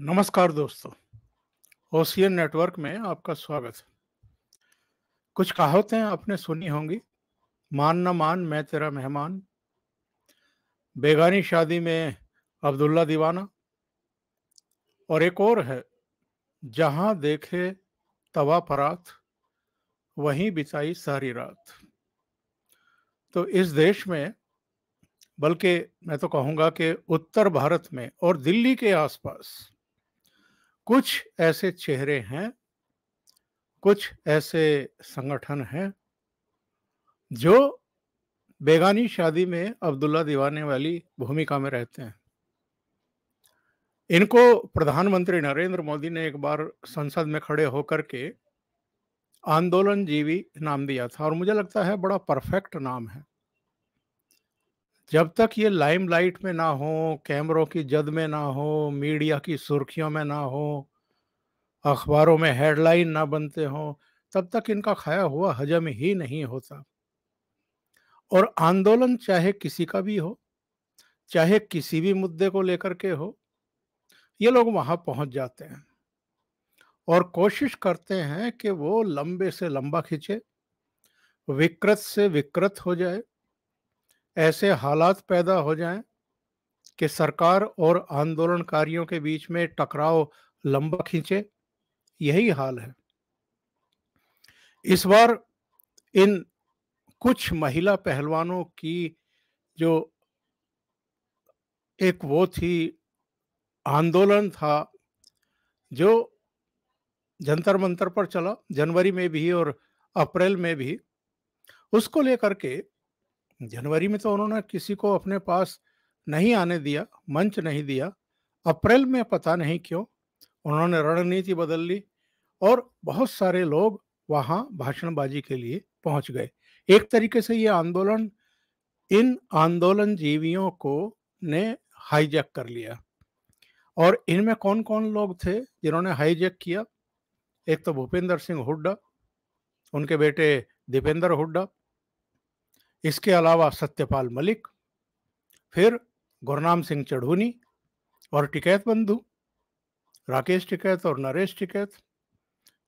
नमस्कार दोस्तों। Ocean network में आपका स्वागत है। कुछ कहावतें आपने सुनी होंगी। मान न मान मैं तेरा मेहमान, बेगानी शादी में अब्दुल्ला दीवाना, और एक और है, जहां देखे तवा परात, वहीं बिताई सारी रात। तो इस देश में, बल्कि मैं तो कहूंगा कि उत्तर भारत में और दिल्ली के आसपास कुछ ऐसे चेहरे हैं, कुछ ऐसे संगठन हैं जो बेगानी शादी में अब्दुल्ला दीवाने वाली भूमिका में रहते हैं। इनको प्रधानमंत्री नरेंद्र मोदी ने एक बार संसद में खड़े होकर के आंदोलन जीवी नाम दिया था, और मुझे लगता है बड़ा परफेक्ट नाम है। जब तक ये लाइमलाइट में ना हो, कैमरों की जद में ना हो, मीडिया की सुर्खियों में ना हो, अखबारों में हेडलाइन ना बनते हो, तब तक इनका खाया हुआ हजम ही नहीं होता। और आंदोलन चाहे किसी का भी हो, चाहे किसी भी मुद्दे को लेकर के हो, ये लोग वहां पहुंच जाते हैं और कोशिश करते हैं कि वो लंबे से लंबा खींचे, विकृत से विकृत हो जाए, ऐसे हालात पैदा हो जाएं कि सरकार और आंदोलनकारियों के बीच में टकराव लंबा खींचे। यही हाल है इस बार। इन कुछ महिला पहलवानों की जो एक वो थी, आंदोलन था जो जंतर मंतर पर चला जनवरी में भी और अप्रैल में भी, उसको लेकर के जनवरी में तो उन्होंने किसी को अपने पास नहीं आने दिया, मंच नहीं दिया। अप्रैल में पता नहीं क्यों उन्होंने रणनीति बदल ली और बहुत सारे लोग वहां भाषणबाजी के लिए पहुंच गए। एक तरीके से ये आंदोलन इन आंदोलन जीवियों को ने हाईजैक कर लिया। और इनमें कौन कौन लोग थे जिन्होंने हाईजैक किया? एक तो भूपेंद्र सिंह हुड्डा, उनके बेटे दीपेंद्र हुड्डा, इसके अलावा सत्यपाल मलिक, फिर गुरनाम सिंह चढ़ूनी और टिकैत बंधु राकेश टिकैत और नरेश टिकैत।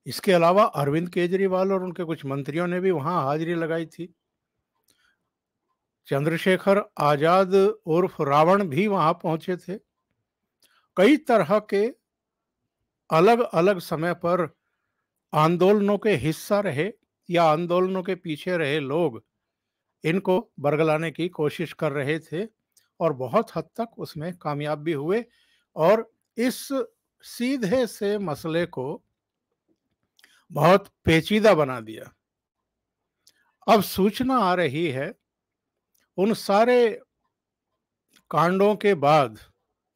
इसके अलावा अरविंद केजरीवाल और उनके कुछ मंत्रियों ने भी वहां हाजिरी लगाई थी। चंद्रशेखर आजाद उर्फ रावण भी वहां पहुंचे थे। कई तरह के अलग अलग समय पर आंदोलनों के हिस्सा रहे या आंदोलनों के पीछे रहे लोग इनको बरगलाने की कोशिश कर रहे थे और बहुत हद तक उसमें कामयाब भी हुए और इस सीधे से मसले को बहुत पेचीदा बना दिया। अब सूचना आ रही है उन सारे कांडों के बाद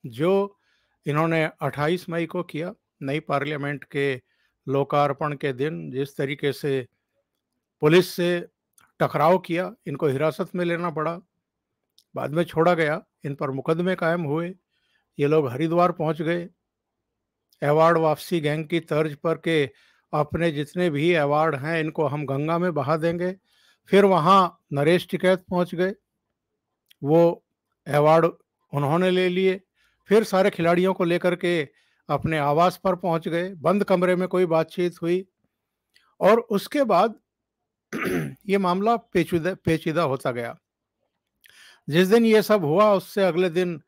जो इन्होंने 28 मई को किया, नई पार्लियामेंट के लोकार्पण के दिन जिस तरीके से पुलिस से टकराव किया, इनको हिरासत में लेना पड़ा, बाद में छोड़ा गया, इन पर मुकदमे कायम हुए, ये लोग हरिद्वार पहुंच गए अवार्ड वापसी गैंग की तर्ज पर के अपने जितने भी अवार्ड हैं इनको हम गंगा में बहा देंगे। फिर वहां नरेश टिकैत पहुंच गए, वो अवार्ड उन्होंने ले लिए। फिर सारे खिलाड़ियों को लेकर के अपने आवास पर पहुंच गए, बंद कमरे में कोई बातचीत हुई और उसके बाद ये मामला पेचीदा पेचीदा होता गया। जिस दिन ये सब हुआ उससे अगले दिन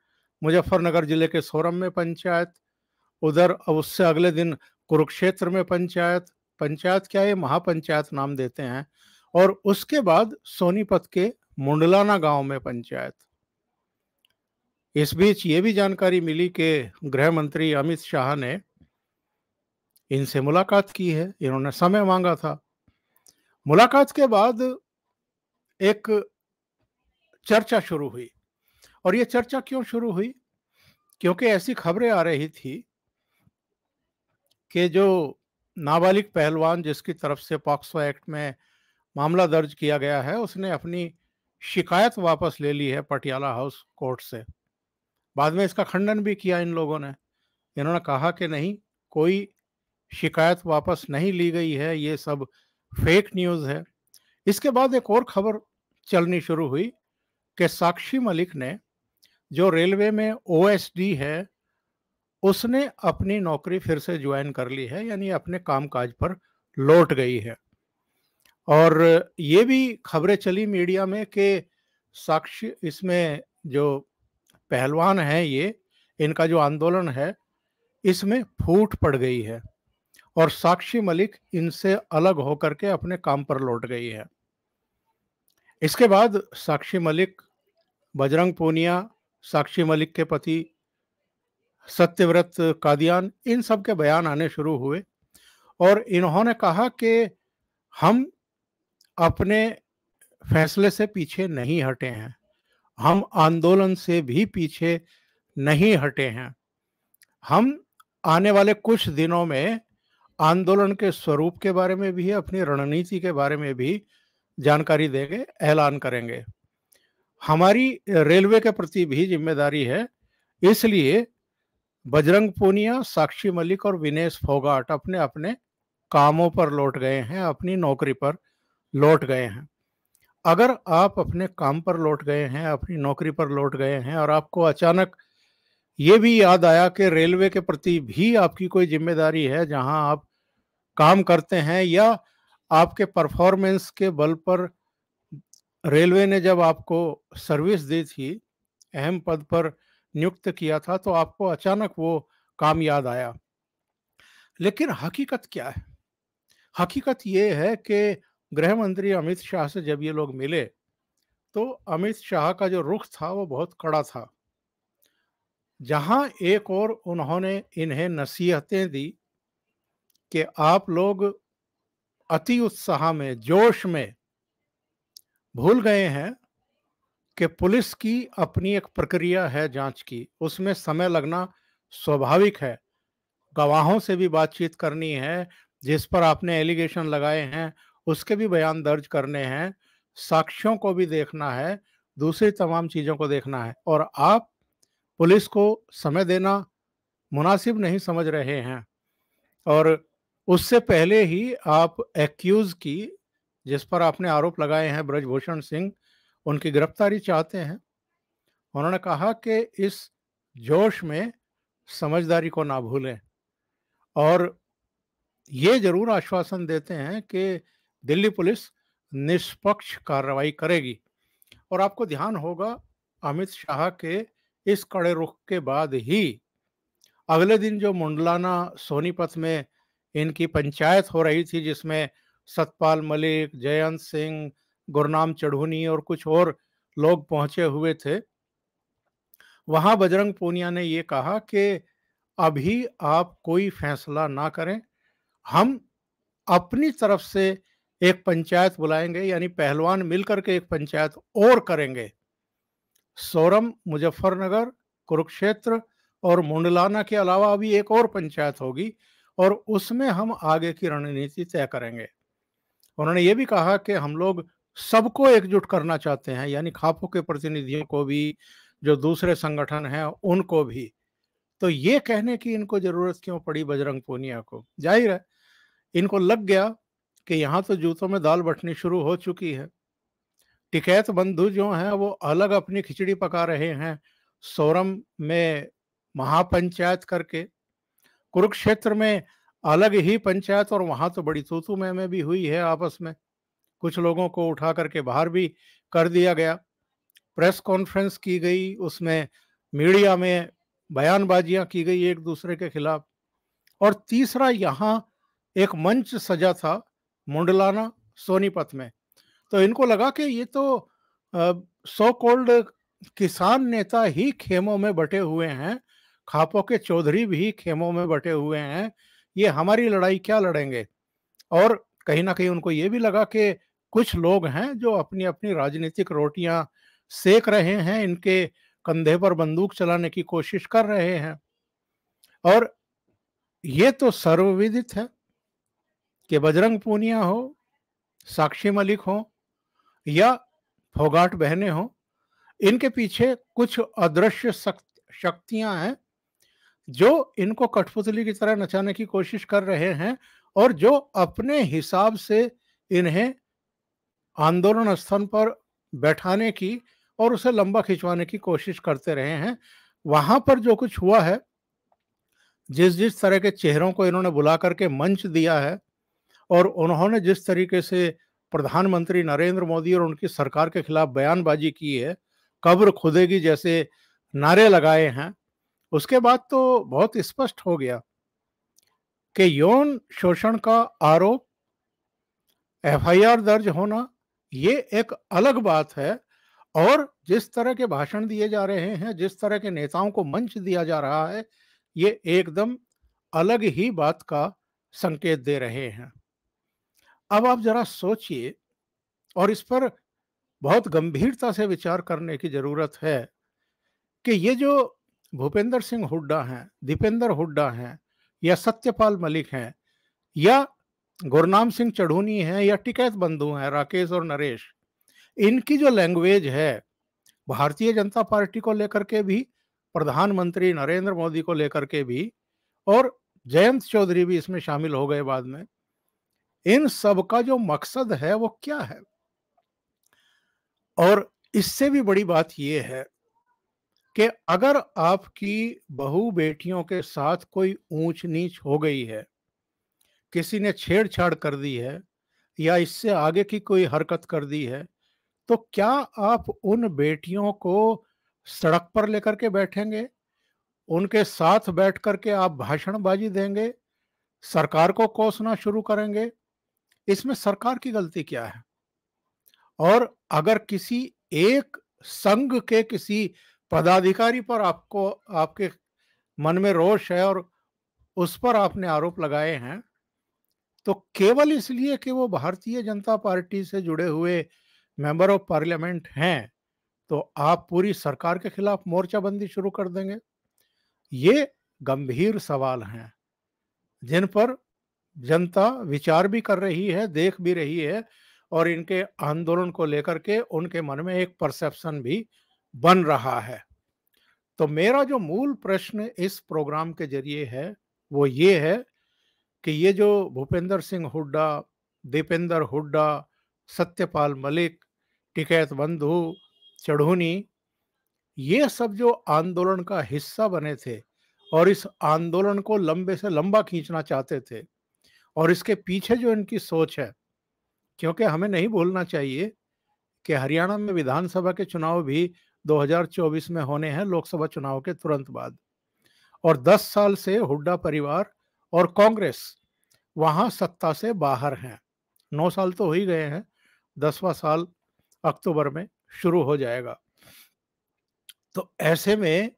मुजफ्फरनगर जिले के सोरम में पंचायत, उधर उससे अगले दिन कुरुक्षेत्र में पंचायत, पंचायत क्या ये महापंचायत नाम देते हैं, और उसके बाद सोनीपत के मुंडलाना गांव में पंचायत। इस बीच ये भी जानकारी मिली कि गृह मंत्री अमित शाह ने इनसे मुलाकात की है, इन्होंने समय मांगा था। मुलाकात के बाद एक चर्चा शुरू हुई, और ये चर्चा क्यों शुरू हुई? क्योंकि ऐसी खबरें आ रही थी कि जो नाबालिग पहलवान जिसकी तरफ से पॉक्सो एक्ट में मामला दर्ज किया गया है, उसने अपनी शिकायत वापस ले ली है पटियाला हाउस कोर्ट से। बाद में इसका खंडन भी किया इन लोगों ने। इन्होंने कहा कि नहीं, कोई शिकायत वापस नहीं ली गई है, ये सब फेक न्यूज़ है। इसके बाद एक और खबर चलनी शुरू हुई कि साक्षी मलिक ने, जो रेलवे में ओएसडी है, उसने अपनी नौकरी फिर से ज्वाइन कर ली है, यानी अपने कामकाज पर लौट गई है। और ये भी खबरें चली मीडिया में कि साक्षी इसमें जो पहलवान हैं ये, इनका जो आंदोलन है, इसमें फूट पड़ गई है और साक्षी मलिक इनसे अलग होकर के अपने काम पर लौट गई है। इसके बाद साक्षी मलिक, बजरंग पूनिया, साक्षी मलिक के पति सत्यव्रत कादियान, इन सब के बयान आने शुरू हुए और इन्होंने कहा कि हम अपने फैसले से पीछे नहीं हटे हैं, हम आंदोलन से भी पीछे नहीं हटे हैं। हम आने वाले कुछ दिनों में आंदोलन के स्वरूप के बारे में भी, अपनी रणनीति के बारे में भी जानकारी देंगे, ऐलान करेंगे। हमारी रेलवे के प्रति भी जिम्मेदारी है, इसलिए बजरंग पूनिया, साक्षी मलिक और विनेश फोगाट अपने अपने कामों पर लौट गए हैं, अपनी नौकरी पर लौट गए हैं। अगर आप अपने काम पर लौट गए हैं, अपनी नौकरी पर लौट गए हैं और आपको अचानक ये भी याद आया कि रेलवे के प्रति भी आपकी कोई जिम्मेदारी है जहां आप काम करते हैं, या आपके परफॉर्मेंस के बल पर रेलवे ने जब आपको सर्विस दी थी, अहम पद पर नियुक्त किया था, तो आपको अचानक वो काम याद आया। लेकिन हकीकत क्या है? हकीकत ये है कि गृह मंत्री अमित शाह से जब ये लोग मिले, तो अमित शाह का जो रुख था वो बहुत कड़ा था। जहां एक और उन्होंने इन्हें नसीहतें दी कि आप लोग अति उत्साह में, जोश में भूल गए हैं कि पुलिस की अपनी एक प्रक्रिया है जांच की, उसमें समय लगना स्वाभाविक है। गवाहों से भी बातचीत करनी है, जिस पर आपने एलिगेशन लगाए हैं उसके भी बयान दर्ज करने हैं, साक्ष्यों को भी देखना है, दूसरी तमाम चीज़ों को देखना है, और आप पुलिस को समय देना मुनासिब नहीं समझ रहे हैं। और उससे पहले ही आप एक्यूज की, जिस पर आपने आरोप लगाए हैं, ब्रजभूषण सिंह, उनकी गिरफ्तारी चाहते हैं। उन्होंने कहा कि इस जोश में समझदारी को ना भूलें और ये जरूर आश्वासन देते हैं कि दिल्ली पुलिस निष्पक्ष कार्रवाई करेगी। और आपको ध्यान होगा, अमित शाह के इस कड़े रुख के बाद ही अगले दिन जो मुंडलाना सोनीपत में इनकी पंचायत हो रही थी, जिसमें सतपाल मलिक, जयंत सिंह, गुरनाम चढ़ूनी और कुछ और लोग पहुंचे हुए थे, वहां बजरंग पूनिया ने ये कहा कि अभी आप कोई फैसला ना करें, हम अपनी तरफ से एक पंचायत बुलाएंगे, यानी पहलवान मिलकर के एक पंचायत और करेंगे। सोरम, मुजफ्फरनगर, कुरुक्षेत्र और मुंडलाना के अलावा अभी एक और पंचायत होगी और उसमें हम आगे की रणनीति तय करेंगे। उन्होंने ये भी कहा कि हम लोग सबको एकजुट करना चाहते हैं, यानी खापों के प्रतिनिधियों को भी, जो दूसरे संगठन हैं उनको भी। तो ये कहने की इनको जरूरत क्यों पड़ी बजरंग पूनिया को? जाहिर है इनको लग गया कि यहाँ तो जूतों में दाल बंटनी शुरू हो चुकी है। टिकैत बंधु जो हैं वो अलग अपनी खिचड़ी पका रहे हैं, सोरम में महापंचायत करके, कुरुक्षेत्र में अलग ही पंचायत, और वहां तो बड़ी तू मैं भी हुई है आपस में, कुछ लोगों को उठा करके बाहर भी कर दिया गया, प्रेस कॉन्फ्रेंस की गई, उसमें मीडिया में बयानबाजियां की गई एक दूसरे के खिलाफ। और तीसरा यहाँ एक मंच सजा था मुंडलाना सोनीपत में। तो इनको लगा कि ये तो सो कॉल्ड किसान नेता ही खेमों में बटे हुए हैं, खापों के चौधरी भी खेमों में बटे हुए हैं, ये हमारी लड़ाई क्या लड़ेंगे। और कहीं ना कहीं उनको ये भी लगा कि कुछ लोग हैं जो अपनी अपनी राजनीतिक रोटियां सेक रहे हैं, इनके कंधे पर बंदूक चलाने की कोशिश कर रहे हैं। और ये तो सर्वविदित है कि बजरंग पूनिया हो, साक्षी मलिक हो या फोगाट बहनें हो, इनके पीछे कुछ अदृश्य शक्तियां हैं जो इनको कठपुतली की तरह नचाने की कोशिश कर रहे हैं और जो अपने हिसाब से इन्हें आंदोलन स्थल पर बैठाने की और उसे लंबा खिंचवाने की कोशिश करते रहे हैं। वहां पर जो कुछ हुआ है जिस जिस तरह के चेहरों को इन्होंने बुला करके मंच दिया है और उन्होंने जिस तरीके से प्रधानमंत्री नरेंद्र मोदी और उनकी सरकार के खिलाफ बयानबाजी की है, कब्र खुदेगी जैसे नारे लगाए हैं, उसके बाद तो बहुत स्पष्ट हो गया कि यौन शोषण का आरोप, एफआईआर दर्ज होना, ये एक अलग बात है। और जिस तरह के भाषण दिए जा रहे हैं, जिस तरह के नेताओं को मंच दिया जा रहा है, ये एकदम अलग ही बात का संकेत दे रहे हैं। अब आप जरा सोचिए और इस पर बहुत गंभीरता से विचार करने की जरूरत है कि ये जो भूपेंद्र सिंह हुड्डा हैं, दीपेंद्र हुड्डा हैं, या सत्यपाल मलिक हैं, या गुरनाम सिंह चढ़ूनी हैं, या टिकैत बंधु हैं राकेश और नरेश, इनकी जो लैंग्वेज है भारतीय जनता पार्टी को लेकर के भी, प्रधानमंत्री नरेंद्र मोदी को लेकर के भी, और जयंत चौधरी भी इसमें शामिल हो गए बाद में, इन सब का जो मकसद है वो क्या है? और इससे भी बड़ी बात यह है कि अगर आपकी बहू बेटियों के साथ कोई ऊंच नीच हो गई है, किसी ने छेड़छाड़ कर दी है, या इससे आगे की कोई हरकत कर दी है, तो क्या आप उन बेटियों को सड़क पर लेकर के बैठेंगे? उनके साथ बैठ करके आप भाषणबाजी देंगे? सरकार को कोसना शुरू करेंगे? इसमें सरकार की गलती क्या है? और अगर किसी एक संघ के किसी पदाधिकारी पर आपको, आपके मन में रोष है और उस पर आपने आरोप लगाए हैं, तो केवल इसलिए कि वो भारतीय जनता पार्टी से जुड़े हुए मेंबर ऑफ पार्लियामेंट हैं, तो आप पूरी सरकार के खिलाफ मोर्चाबंदी शुरू कर देंगे? ये गंभीर सवाल हैं जिन पर जनता विचार भी कर रही है, देख भी रही है, और इनके आंदोलन को लेकर के उनके मन में एक परसेप्शन भी बन रहा है। तो मेरा जो मूल प्रश्न इस प्रोग्राम के जरिए है वो ये है कि ये जो भूपेंद्र सिंह हुड्डा, दीपेंद्र हुड्डा, सत्यपाल मलिक, टिकैत बंधु, चढ़ूनी, ये सब जो आंदोलन का हिस्सा बने थे और इस आंदोलन को लंबे से लंबा खींचना चाहते थे, और इसके पीछे जो इनकी सोच है, क्योंकि हमें नहीं भूलना चाहिए कि हरियाणा में विधानसभा के चुनाव भी 2024 में होने हैं, लोकसभा चुनाव के तुरंत बाद, और 10 साल से हुड्डा परिवार और कांग्रेस वहां सत्ता से बाहर हैं। 9 साल तो हो ही गए हैं, 10वां साल अक्टूबर में शुरू हो जाएगा। तो ऐसे में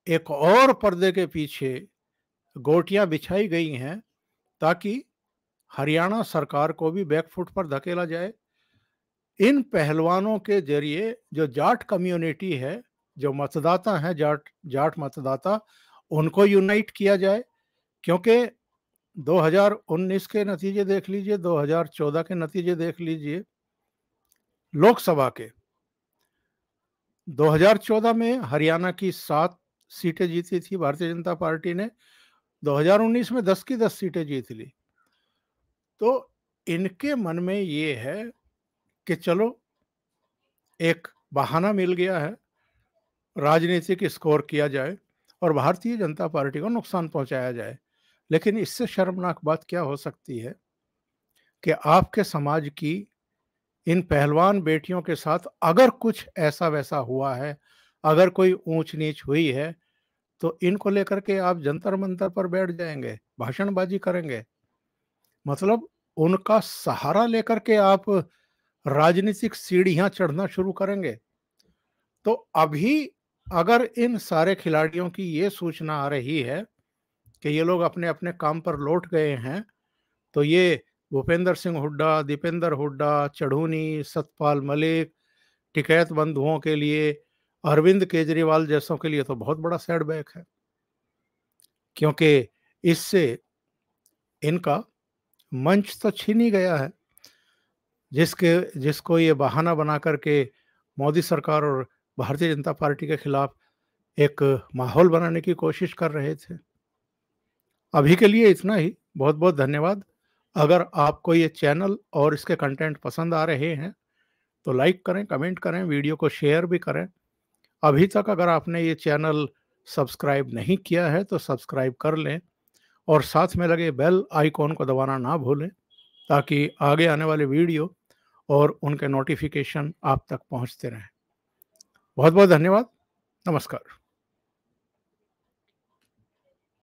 एक और पर्दे के पीछे गोटियां बिछाई गई हैं ताकि हरियाणा सरकार को भी बैकफुट पर धकेला जाए। इन पहलवानों के जरिए जो जाट कम्युनिटी है, जो मतदाता हैं, जाट जाट मतदाता, उनको यूनाइट किया जाए। क्योंकि 2019 के नतीजे देख लीजिए, 2014 के नतीजे देख लीजिए लोकसभा के। 2014 में हरियाणा की 7 सीटें जीती थी भारतीय जनता पार्टी ने, 2019 में 10 की 10 सीटें जीत ली। तो इनके मन में ये है कि चलो एक बहाना मिल गया है, राजनीतिक स्कोर किया जाए और भारतीय जनता पार्टी को नुकसान पहुंचाया जाए। लेकिन इससे शर्मनाक बात क्या हो सकती है कि आपके समाज की इन पहलवान बेटियों के साथ अगर कुछ ऐसा वैसा हुआ है, अगर कोई ऊंच नीच हुई है, तो इनको लेकर के आप जंतर मंतर पर बैठ जाएंगे, भाषणबाजी करेंगे। मतलब उनका सहारा लेकर के आप राजनीतिक सीढ़ियां चढ़ना शुरू करेंगे। तो अभी अगर इन सारे खिलाड़ियों की ये सूचना आ रही है कि ये लोग अपने अपने काम पर लौट गए हैं, तो ये भूपेंद्र सिंह हुड्डा, दीपेंद्र हुड्डा, चढ़ूनी, सतपाल मलिक, टिकैत बंधुओं के लिए, अरविंद केजरीवाल जैसों के लिए तो बहुत बड़ा सेटबैक है। क्योंकि इससे इनका मंच तो छीन ही गया है, जिसको ये बहाना बना करके मोदी सरकार और भारतीय जनता पार्टी के खिलाफ एक माहौल बनाने की कोशिश कर रहे थे। अभी के लिए इतना ही। बहुत बहुत धन्यवाद। अगर आपको ये चैनल और इसके कंटेंट पसंद आ रहे हैं तो लाइक करें, कमेंट करें, वीडियो को शेयर भी करें। अभी तक अगर आपने ये चैनल सब्सक्राइब नहीं किया है तो सब्सक्राइब कर लें और साथ में लगे बेल आइकॉन को दबाना ना भूलें, ताकि आगे आने वाले वीडियो और उनके नोटिफिकेशन आप तक पहुंचते रहें। बहुत बहुत धन्यवाद। नमस्कार।